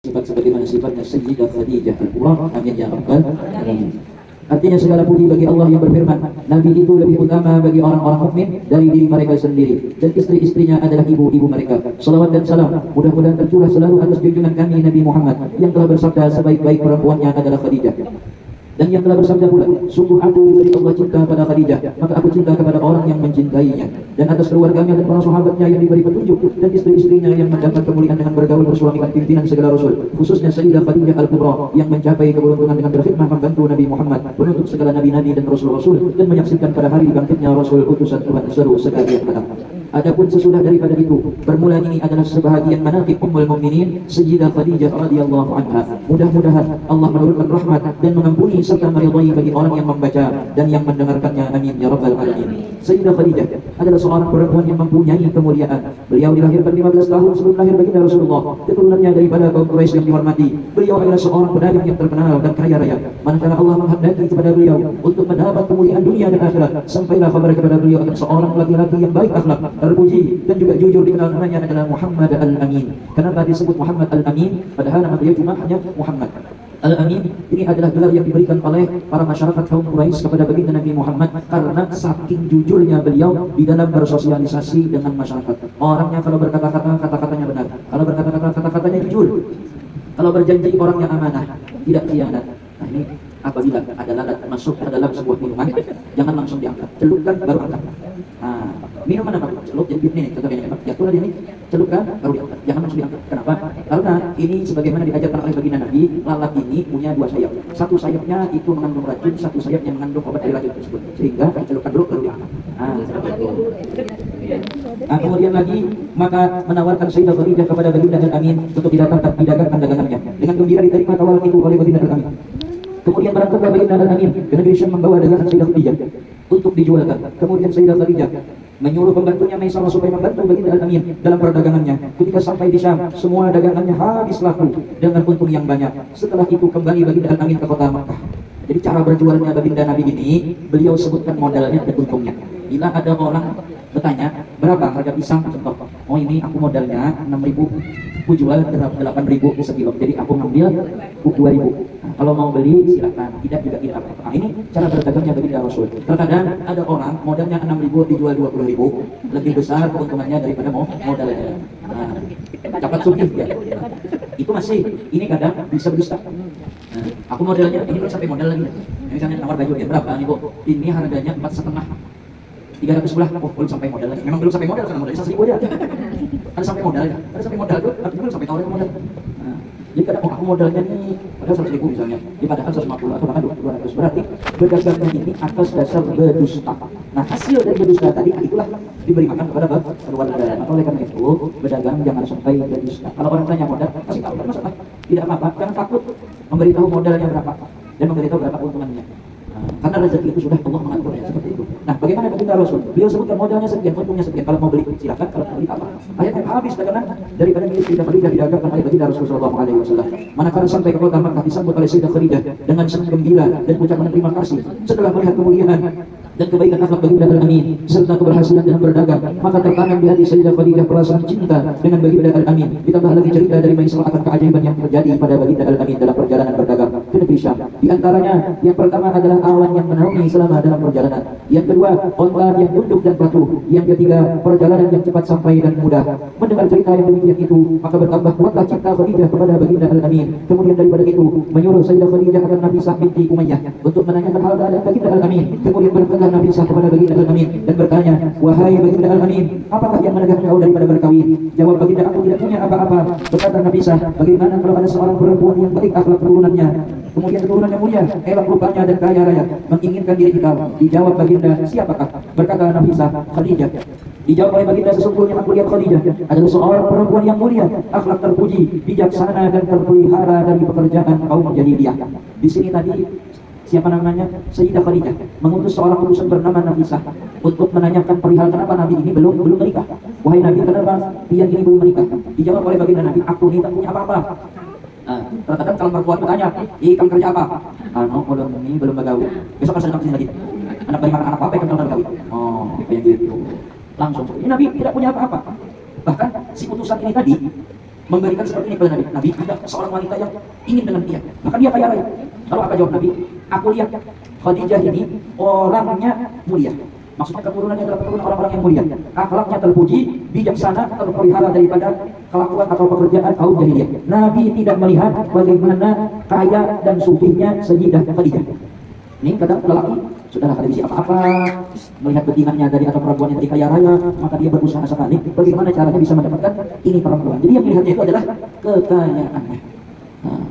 sifat sebagaimana sifatnya Sayyidah Khadijah Al-Kubra. Amin ya rabbal alamin. Artinya segala puji bagi Allah yang berfirman, Nabi itu lebih utama bagi orang-orang mukmin dari diri mereka sendiri, dan istri-istrinya adalah ibu-ibu mereka. Salawat dan salam mudah-mudahan tercurah selalu atas junjungan kami Nabi Muhammad yang telah bersabda sebaik-baik perempuannya adalah Khadijah. Dan yang telah bersabda pula, sungguh aku diberi Allah cinta pada Khadijah, maka aku cinta kepada orang yang mencintainya. Dan atas keluarganya dan para sahabatnya yang diberi petunjuk, dan istri-istrinya yang mendapat kemuliaan dengan bergaul bersuamikan pimpinan segala rasul, khususnya Sayyidah Khadijah Al-Kubra yang mencapai keberuntungan dengan berkhidmah membantu Nabi Muhammad, penutup segala nabi-nabi dan rasul-rasul, dan menyaksikan pada hari bangkitnya Rasul utusan Tuhan seru sekalian datang. Adapun sesudah daripada itu, bermula ini adalah sebahagian manaqib Ummul Mukminin Sayyidah Khadijah radhiyallahu anha. Mudah-mudahan Allah menurunkan rahmat dan mengampuni serta meridhai bagi orang yang membaca dan yang mendengarkannya. Amin ya rabbal alamin. Sayyidah Khadijah adalah seorang perempuan yang mempunyai kemuliaan. Beliau dilahirkan 15 tahun sebelum lahir baginda Rasulullah. Keturunannya daripada kaum Quraisy yang dihormati. Beliau adalah seorang pedagang yang terkenal dan kaya raya. Manakala Allah menghendaki kepada beliau untuk mendapat kemuliaan dunia dan akhirat, sampailah kabar kepada beliau akan seorang laki-laki yang baik akhlak, terpuji dan juga jujur, dikenal namanya adalah Muhammad Al-Amin. Kenapa disebut Muhammad Al-Amin? Padahal nama beliau cuma hanya Muhammad. Al-Amin ini adalah gelar yang diberikan oleh para masyarakat kaum Quraisy kepada baginda Nabi Muhammad karena saking jujurnya beliau di dalam bersosialisasi dengan masyarakat. Orangnya kalau berkata-kata, kata-katanya benar. Kalau berkata-kata, kata-katanya jujur. Kalau berjanji orangnya amanah, tidak khianat. Nah ini apabila ada lalat masuk ke dalam sebuah minuman, jangan langsung diangkat, celupkan baru angkat. Nah, minuman apa? Celup, jadi ini contohnya apa? Jatuhlah dia ini, celupkan baru diangkat, jangan langsung diangkat. Kenapa? Karena ini sebagaimana diajarkan oleh baginda Nabi, lalat ini punya dua sayap. Satu sayapnya itu mengandung racun, satu sayapnya mengandung obat dari racun tersebut. Sehingga celupkan dulu baru diangkat. Nah, kemudian lagi maka menawarkan Sayyidah Khadijah kepada baginda Al-Amin untuk didatangkan didagangkan dagangannya. Dengan gembira diterima tawaran itu oleh baginda Al-Amin. Kemudian berangkatlah baginda Al-Amin ke negeri Syam membawa dagangan Sayyidah Khadijah untuk dijualkan. Kemudian Sayyidah Khadijah menyuruh pembantunya Maisarah supaya membantu baginda Al-Amin dalam perdagangannya. Ketika sampai di Syam, semua dagangannya habis laku dengan untung yang banyak. Setelah itu kembali baginda Al-Amin ke kota Makkah. Jadi cara berjualnya baginda Nabi ini, beliau sebutkan modalnya dan untungnya. Bila ada orang bertanya, berapa harga pisang? Contoh, oh ini aku modalnya 6.000, aku jual 8.000 sekilo. Jadi aku ngambil 2.000. Nah, kalau mau beli silakan, tidak juga tidak apa-apa. Nah, ini cara berdagangnya baginda Rasul. Terkadang ada orang modalnya 6.000 dijual 20.000, lebih besar keuntungannya daripada modalnya. Nah, dapat sugih ya. Itu masih, ini kadang bisa berdusta. Nah, aku modalnya, ini belum sampai modal lagi. Misalnya nawar baju dia berapa nih Bu? Ini harganya 4,5. 300 belah, oh belum sampai modal lagi. Memang belum sampai modal karena modalnya 1.000 aja. Ada sampai modal ya, ada sampai modal tuh, artinya belum sampai tawaran modal. Nah, jadi kadang aku modalnya nih, padahal 100.000 misalnya, di padahal 150 atau bahkan 200, berarti berdasarkan ini atas dasar berdusta. Nah hasil dari berdusta tadi itulah diberi makan kepada keluarga. Maka oleh karena itu berdagang jangan sampai berdusta. Kalau orang tanya modal, kasih tahu, masalah, tidak apa-apa, jangan takut memberitahu modalnya berapa dan memberitahu berapa keuntungannya. Karena rezeki itu sudah Allah mengaturnya seperti itu. Nah, bagaimana baginda Rasul? Beliau sebutkan modalnya sekian, untungnya sekian. Kalau mau beli silakan, kalau mau beli apa? Akhirnya habis dagangan daripada milik Sayyidah Khadijah didagangkan oleh baginda Rasul sallallahu alaihi wasallam. Manakala sampai ke kota Makkah disambut oleh Sayyidah Khadijah dengan senang gembira dan ucapan terima kasih setelah melihat kemuliaan dan kebaikan akhlak baginda Al-Amin serta keberhasilan dalam berdagang, maka tertanam di hati Sayyidah Khadijah perasaan cinta dengan baginda Al-Amin. Ditambah lagi cerita dari Maisarah akan keajaiban yang terjadi pada baginda Al-Amin dalam perjalanan berdagang ke negeri Syam. Di antaranya yang pertama adalah awan yang menaungi selama dalam perjalanan. Yang kedua, onta yang tunduk dan patuh. Yang ketiga, perjalanan yang cepat sampai dan mudah. Mendengar cerita yang demikian itu, maka bertambah kuatlah cinta Khadijah kepada baginda Al-Amin. Kemudian daripada itu, menyuruh Sayyidah Khadijah akan Nafisah binti Umayyah untuk menanyakan hal keadaan baginda Al-Amin. Kemudian berkata Nafisah kepada baginda Al-Amin dan bertanya, wahai baginda Al-Amin, apakah yang menarik kau daripada berkawin? Jawab baginda, aku tidak punya apa-apa. Berkata Nafisah, bagaimana kalau ada seorang perempuan yang baik akhlak turunannya, kemudian keturunannya mulia, elok rupanya dan kaya raya, menginginkan diri kita? Dijawab baginda, siapakah? Berkata Nafisah, Khadijah. Dijawab oleh baginda, sesungguhnya aku lihat Khadijah adalah seorang perempuan yang mulia, akhlak terpuji, bijaksana dan terpelihara dari pekerjaan kaum jahiliyah. Di sini tadi siapa namanya? Sayyidah Khadijah mengutus seorang utusan bernama Nafisah untuk menanyakan perihal kenapa Nabi ini belum menikah. Wahai Nabi, kenapa pian ini belum menikah? Dijawab oleh baginda Nabi, aku ini tak punya apa-apa. Terkadang kalau perempuan bertanya, kamu kerja apa? Belum bergaul. Besok kan saya datang sini lagi. Anak beri makan anak apa yang kamu bergaul? Oh, kayak gitu. Langsung, ini Nabi tidak punya apa-apa. Bahkan si utusan ini tadi memberikan seperti ini kepada Nabi. Nabi ada seorang wanita yang ingin dengan dia, maka dia kaya raya. Lalu apa jawab Nabi? Aku lihat Khadijah ini orangnya mulia. Maksudnya keturunannya adalah keturunan orang-orang yang mulia. Akhlaknya terpuji, bijaksana, terpelihara daripada kelakuan atau pekerjaan kaum jahiliyah. Nabi tidak melihat bagaimana kaya dan sugihnya Sayyidah Khadijah. Ini kadang lelaki sudahlah kada bisa apa-apa, melihat betingannya dari atau perempuan yang kaya raya, maka dia berusaha sekali bagaimana caranya bisa mendapatkan ini perempuan. Jadi yang dilihatnya itu adalah kekayaannya. Nah,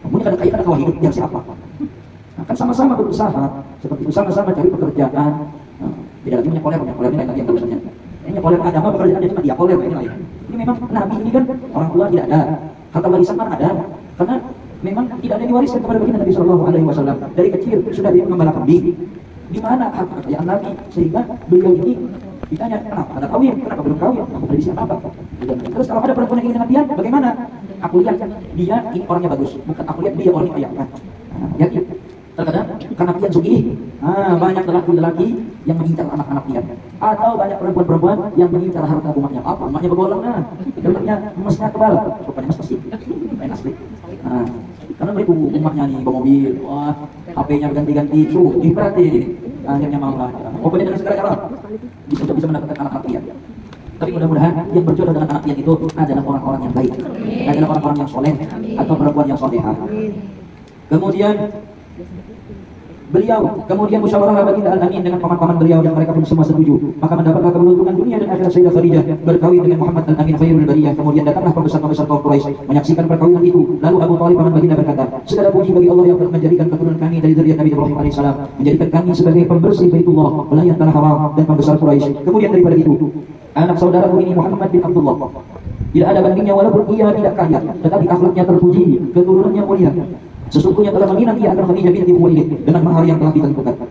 namun kadang kaya kadang kawah hidup yang siapa? Nah, kan sama-sama berusaha, seperti itu sama-sama cari pekerjaan. Tidak lagi menyekoler ini lain lagi yang urusannya. Ini nyekoler agama pekerjaannya cuma dia koler ini lain. Ini memang Nabi ini kan orang tua tidak ada, harta warisan kan ada, karena memang tidak ada diwariskan kepada baginda Nabi Shallallahu Alaihi Wasallam. Dari kecil sudah dia mengembala kambing. Di mana harta kekayaan Nabi sehingga beliau ini ditanya kenapa ada kawin, kenapa belum kawin, aku tidak bisa apa. Terus kalau ada perempuan yang ingin dengan dia, bagaimana? Aku lihat dia ini orangnya bagus, bukan aku lihat dia orangnya kaya. Yakin? Terkadang karena kian sugih, banyak lelaki-lelaki yang mengincar anak-anak dia, atau banyak perempuan-perempuan yang mengincar harta umatnya. Apa? Umatnya bergolong, dalamnya emasnya tebal, rupanya emas asli, main asli. Karena mereka umatnya nih bawa mobil, wah, HP-nya ganti-ganti, berarti akhirnya mau lah. Pokoknya dengan segala cara bisa mendapatkan anak-anak dia. Tapi mudah-mudahan yang berjodoh dengan anak dia itu adalah orang-orang yang baik, adalah orang-orang yang soleh atau perempuan yang solehah. Kemudian musyawarah baginda Al-Amin dengan paman-paman beliau yang mereka pun semua setuju. Maka mendapatlah keberuntungan dunia dan akhirat Sayyidah Khadijah berkawin dengan Muhammad Al-Amin khairul bariyah. Kemudian datanglah pembesar-pembesar kaum Quraisy menyaksikan perkawinan itu. Lalu Abu Thalib paman baginda berkata, segala puji bagi Allah yang telah menjadikan keturunan kami dari zuriat Nabi Ibrahim alaihissalam, menjadikan kami sebagai pembersih Baitullah, pelayan tanah haram dan pembesar Quraisy. Kemudian daripada itu, anak saudaraku ini Muhammad bin Abdullah tidak ada bandingnya walaupun ia tidak kaya, tetapi akhlaknya terpuji, keturunannya mulia. Sesungguhnya telah meminang ia akan Khadijah binti Khuwailid dengan mahar yang telah ditentukan.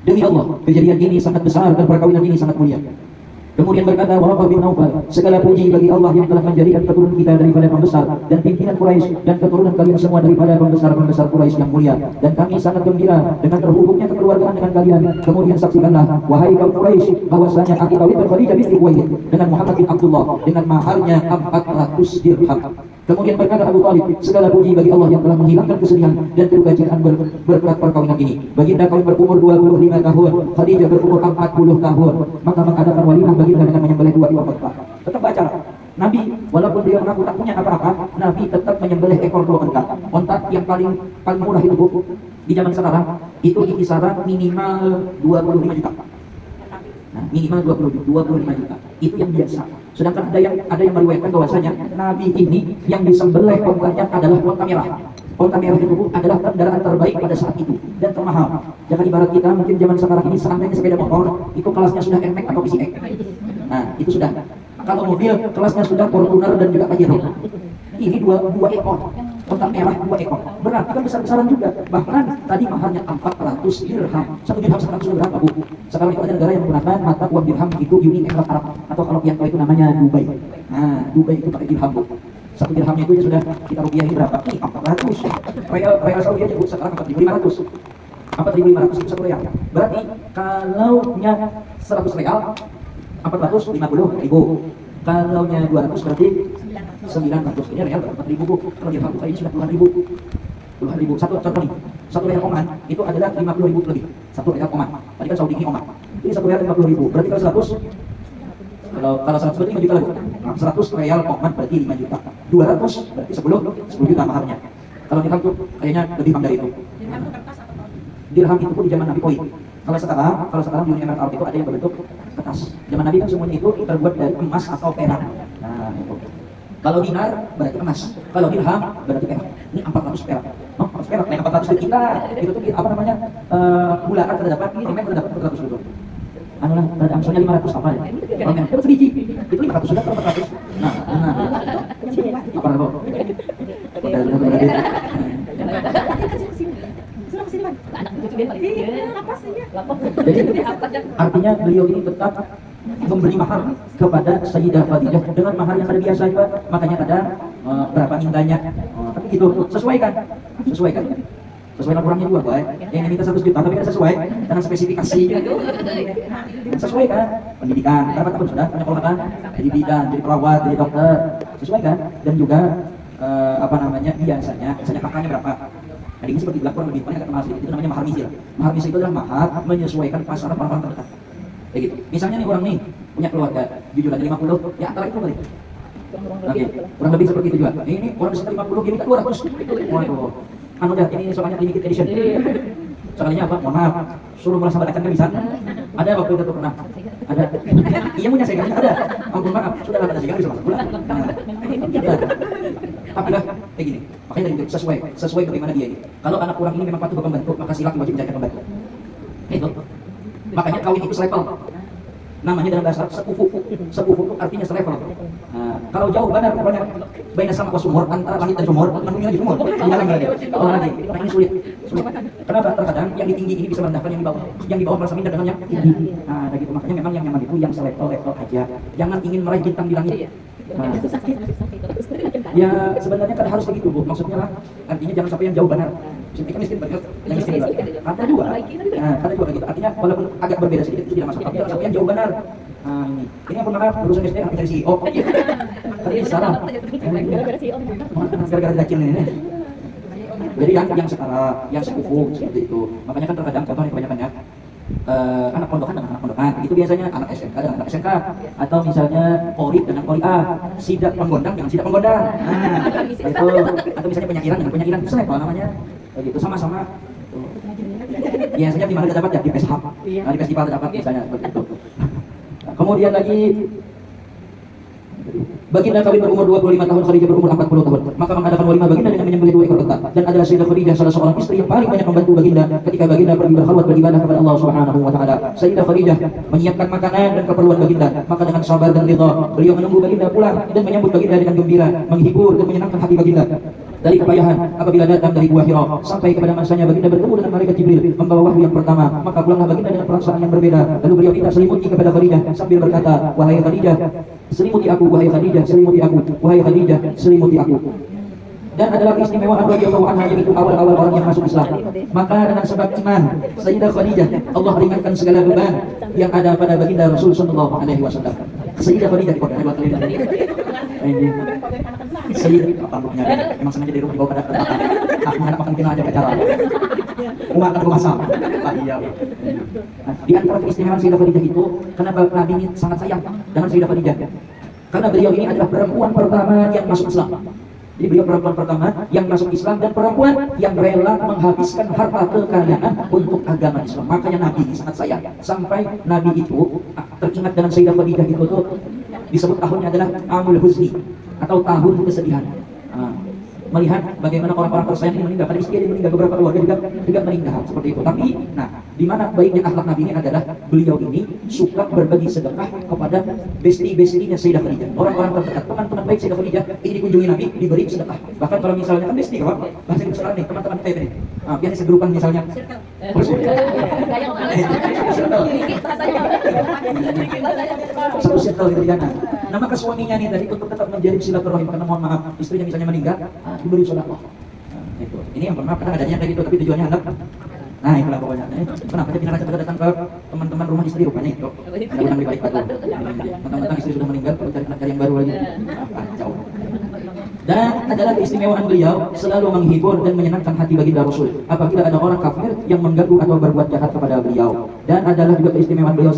Demi Allah, kejadian ini sangat besar dan perkawinan ini sangat mulia. Kemudian berkata Waraqah bin Naufal, segala puji bagi Allah yang telah menjadikan keturunan kita daripada pembesar dan pimpinan Quraisy dan keturunan kalian semua daripada pembesar-pembesar Quraisy yang mulia. Dan kami sangat gembira dengan terhubungnya kekeluargaan dengan kalian. Kemudian saksikanlah, wahai kaum Quraisy, bahwasanya aku kawin Khadijah binti Khuwailid dengan Muhammad bin Abdullah dengan maharnya 400 dirham. Kemudian berkata Abu Thalib, segala puji bagi Allah yang telah menghilangkan kesedihan dan kedukaan berkat perkawinan ini. Baginda kawin berumur 25 tahun, Khadijah berumur 40 tahun. Maka mengadakan walimah baginda dengan menyembelih 2 ekor unta. Tetap baca, Nabi walaupun dia mengaku tak punya apa-apa, Nabi tetap menyembelih ekor 2 unta. Unta yang paling murah itu Bu, di zaman sekarang itu di kisaran minimal 25 juta. Nah, minimal 25 juta. Itu yang biasa. Sedangkan ada yang meriwayatkan bahwasanya Nabi ini yang disembelih untanya adalah unta merah. Unta merah itu adalah kendaraan terbaik pada saat itu dan termahal. Jangan ibarat kita mungkin zaman sekarang ini seandainya sepeda motor itu kelasnya sudah NMAX atau PCX. Nah, itu sudah. Kalau mobil kelasnya sudah Fortuner dan juga Pajero. Ini dua ekor. Unta merah 2 ekor. Berarti kan besar-besaran juga. Bahkan tadi maharnya 400 dirham. 1 dirham 100 dirham Bu. Sekarang itu ada negara yang menggunakan mata uang dirham itu Uni Emirat Arab atau kalau yang tahu itu namanya Dubai. Nah, Dubai itu pakai dirham Bu. 1 dirhamnya itu sudah kita rupiahin berapa? Nih 400. Real Saudi aja Bu sekarang 4.500. 4.500 itu 1 real. Berarti kalau nya 100 real 450.000. Kalau nya 200 berarti 900. Ini real 4.000 Bu. Kalau dirham ini sudah puluhan ribu. Puluhan ribu. Satu contoh nih. 1 real Oman itu adalah 50.000 lebih. 1 real Oman. Tadi kan Saudi ini Oman. Ini 1 real 50.000. Berarti kalau 100 kalau 100 berarti 5 juta lagi. Nah, 100 real Oman berarti 5 juta. 200 berarti 10 juta maharnya. Kalau dirham tuh kayaknya lebih bang dari itu. Dirham itu pun di zaman Nabi koin. Kalau sekarang di Uni Emirat Arab itu ada yang berbentuk kertas. Zaman Nabi kan semuanya itu terbuat dari emas atau perak. Nah, itu. Kalau dinar berarti emas. Kalau dirham berarti perak. Ini 400 perak. Oh, 400 perak. Nah, 400 di kita itu tuh apa namanya? Bulan terdapat ini memang terdapat 400 dulu. Anulah, ada misalnya 500 apa ya? Kalau yang sedikit itu 500 sudah atau 400. Nah. Apa itu? Jadi artinya beliau ini tetap memberi mahar kepada Sayyidah Khadijah dengan mahar yang biasa juga. Makanya ada berapa mintanya. Tapi gitu sesuaikan laporannya juga boy. Yang minta 100 juta tapi kan sesuai dengan spesifikasi. Sesuai kan pendidikan berapa tahun sudah penyekolahkan, jadi bidan, jadi perawat, jadi dokter. sesuaikan. Dan juga apa namanya, biasanya kakaknya berapa. Nah, ini seperti bilang kurang lebih paling agak mahal sedikit, itu namanya mahar misil. Mahar misil itu adalah mahar menyesuaikan pasaran orang-orang terdekat. Kayak gitu. Misalnya nih orang nih punya keluarga, jujur aja 50, ya antara itu kali. Oke, kurang lebih seperti itu juga. Ini orang bisa 50, dia minta 200. Waduh. Anu dah, ini soalnya limited edition. Sekalinya apa? Mohon maaf, suruh merasa batakan kan bisa. Ada waktu itu pernah. Ada. Iya punya saya ada. Ampun maaf, sudah lah ada sih bisa masuk bulan. Tapi lah kayak gini. Makanya dari sesuai bagaimana dia ini. Kalau anak kurang ini memang patut pembantu, maka laki wajib mencari pembantu. Itu. Makanya kawin itu selevel. Namanya dalam bahasa sepupu. Sepupu itu artinya selevel. Nah, kalau jauh benar pokoknya baina sama sumur, antara langit dan sumur, menunya lagi sumur. Jalan berarti. Oh lagi. Nah, ini sulit. Kenapa? Terkadang yang di tinggi ini bisa merendahkan yang di bawah. Yang di bawah merasa minder dengan yang tinggi. Nah, begitu. Makanya memang yang nyaman itu yang selevel aja. Jangan ingin meraih bintang di langit. Nah, ya sebenarnya kan harus begitu Bu. Maksudnya lah, artinya jangan sampai yang jauh benar. Kan miskin banget, yang miskin juga. Ada juga. Nah, ada juga gitu. Artinya walaupun agak berbeda sedikit itu tidak masalah. Tapi jangan sampai yang jauh benar. Nah, ini apa maaf lulusan SD hampir dari CEO. Tadi salah. Gara-gara dacil ini. Jadi yang setara, yang sepupu seperti itu. Makanya kan terkadang contohnya kebanyakannya anak pondokan dengan anak pondokan, itu biasanya anak SMK dengan anak SMK, atau misalnya Polri dengan Polri A, sidak penggondang dengan sidak penggondang, nah itu, atau misalnya penyakiran dengan penyakiran, itu level namanya, gitu sama-sama. Biasanya di mana dapat ya di PSHAP, nah, di festival dapat misalnya seperti itu. Kemudian lagi Baginda kawin berumur 25 tahun, Khadijah berumur 40 tahun. Maka mengadakan walimah Baginda dengan menyembelih 2 ekor unta. Dan adalah Sayyidah Khadijah salah seorang istri yang paling banyak membantu Baginda ketika Baginda pergi berkhalwat beribadah kepada Allah Subhanahu wa taala. Sayyidah Khadijah menyiapkan makanan dan keperluan Baginda. Maka dengan sabar dan ridha, beliau menunggu Baginda pulang dan menyambut Baginda dengan gembira, menghibur dan menyenangkan hati Baginda. Dari kepayahan apabila datang dari Gua Hira sampai kepada masanya Baginda bertemu dengan malaikat Jibril membawa wahyu yang pertama, maka pulanglah Baginda dengan perasaan yang berbeda. Lalu beliau minta selimuti kepada Khadijah sambil berkata, "Wahai Khadijah, selimuti aku, wahai Khadijah, selimuti aku, wahai Khadijah, selimuti aku." Dan adalah keistimewaan radhiyallahu anha yaitu awal-awal orang yang masuk Islam. Maka dengan sebab iman Sayyidah Khadijah, Allah ringankan segala beban yang ada pada Baginda Rasul sallallahu alaihi wasallam. Sayyidah Khadijah di kota lewat kali ini. Sayyidah apa punya emang sengaja dari rumah dibawa pada tempat. Aku menghadap makan kena aja acara. Rumah kan rumah sama. Iya. Nah, di antara keistimewaan Sayyidah Khadijah itu, kenapa Nabi ini sangat sayang dengan Sayyidah Khadijah? Karena beliau ini adalah perempuan pertama yang masuk Islam. Jadi beliau perempuan pertama yang masuk Islam dan perempuan yang rela menghabiskan harta kekayaan untuk agama Islam. Makanya Nabi sangat sayang. Sampai Nabi itu teringat dengan Sayyidah Khadijah itu tuh disebut tahunnya adalah Amul Huzni atau tahun kesedihan. Melihat bagaimana orang-orang tersayang ini meninggal, pada istri dia meninggal, beberapa keluarga juga meninggal seperti itu. Tapi, nah, di mana baiknya akhlak Nabi ini adalah beliau ini suka berbagi sedekah kepada besti-bestinya Sayyidah Khadijah, orang-orang terdekat, teman-teman baik Sayyidah Khadijah ini dikunjungi Nabi, diberi sedekah. Bahkan kalau misalnya kan besti, kalau bahasa Inggris sekarang nih, teman-teman kayak ini, biasanya segrupan misalnya. Satu circle gitu kan. Nah, maka suaminya nih tadi untuk tetap menjalin silaturahim karena mohon maaf istrinya misalnya meninggal, diberi sedekah. Itu. Ini yang bermaaf karena adanya kayak gitu tapi tujuannya hendak. Nah, itulah pokoknya. Kenapa dia pindah pada datang ke teman-teman rumah istri rupanya itu. Ada utang di balik batu. Mentang-mentang istri sudah meninggal, perlu cari yang baru lagi. Jauh. Dan adalah keistimewaan beliau selalu menghibur dan menyenangkan hati Baginda Rasul apabila ada orang kafir yang mengganggu atau berbuat jahat kepada beliau. Dan adalah juga keistimewaan beliau